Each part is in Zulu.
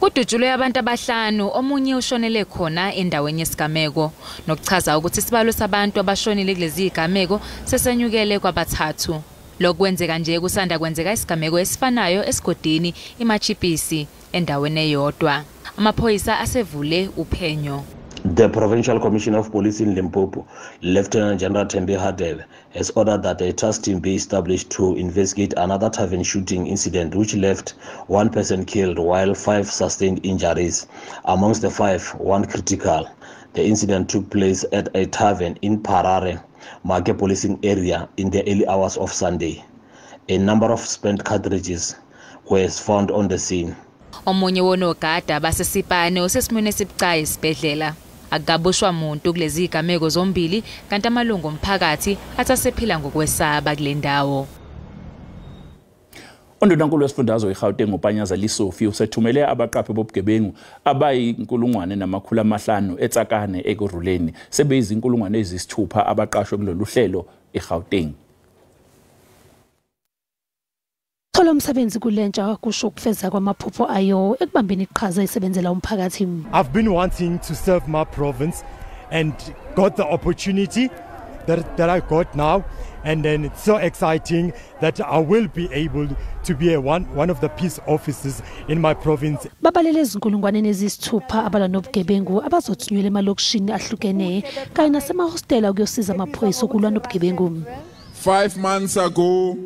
Kudutshulwe abantu abahlanu omunye ushonele khona endaweni yesigameko nokuchaza ukuthi isibalo sabantu abashonile kulezi igameko sesenyukele kwabathathu. Lokwenzeka nje kusanda kwenzeka isigameko esifanayo esigodini iMachipisi endaweni eyodwa. Amaphoyisa asevule uphenyo. The Provincial Commissioner of Police in Limpopo, Lieutenant General Thembi Hadebe, has ordered that a task team be established to investigate another tavern shooting incident which left one person killed while 5 sustained injuries. Amongst the 5, 1 critical. The incident took place at a tavern in Parare, Make policing area in the early hours of Sunday. A number of spent cartridges were found on the scene. Omunye wonogada basesipane usesimweni esibucayi esibhedlela. Akabushwa umuntu kulezi igameko zombili kanti amalungu omphakathi athasephila ngokwesaba kule ndawo. Undunankulu wesifundazwe eGauteng uPanyaza Lisofi usethumele abaqaphi bobugebengu abayi-1,500 eTsakane ekuruleni sebeyizi-6,000 abaqashwe kulolu hlelo eGauteng. Thola umsebenzi kulentsha kusho ukufeza kwamaphupho ayo ekubambeni iqhaza isebenzela umphakathi. I've been wanting to serve my province and got the opportunity that I got now, and then it's so exciting that I will be able to be one of the peace officers in my province. Babalele izinkulungwane ezisithupha abala nobugebengu abazothunyelwa emalokishini ahlukene kanye nasemahostela ukuyosiza amaphoyisa okulwa nobugebengu. 5 months ago,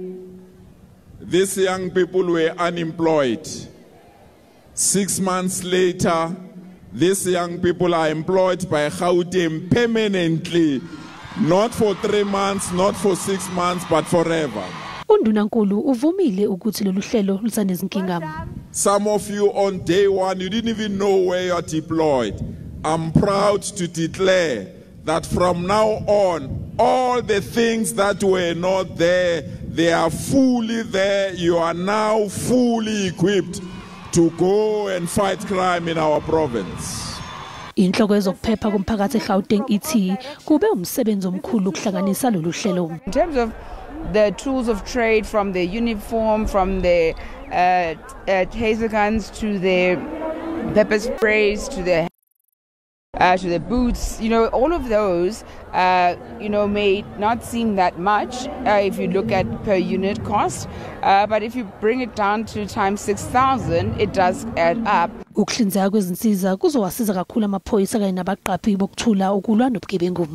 these young people were unemployed. 6 months later, these young people are employed by Gauteng permanently, not for 3 months, not for 6 months, but forever. Undunankulu uvumile ukuthi lolu hlelo lusanezinkinga. Some of you on day 1, you didn't even know where you are deployed. I'm proud to declare that from now on, all the things that were not there, they are fully there. You are now fully equipped to go and fight crime in our province. Inhloko ezokuphepha komphakathi eGauteng ithi kube umsebenzi omkhulu ukuhlanganisa lolu hlelo. In terms of the tools of trade, from the uniform, from the taser guns to the pepper sprays to the boots, all of those, may not seem that much if you look at per unit cost, but if you bring it down to times 6,000, it does add up. Ukuhlinzeka kwezinsiza kuzowasiza kakhulu amaphoyisa kanye nabaqaphi bokuthula ukulwa nobugebengu.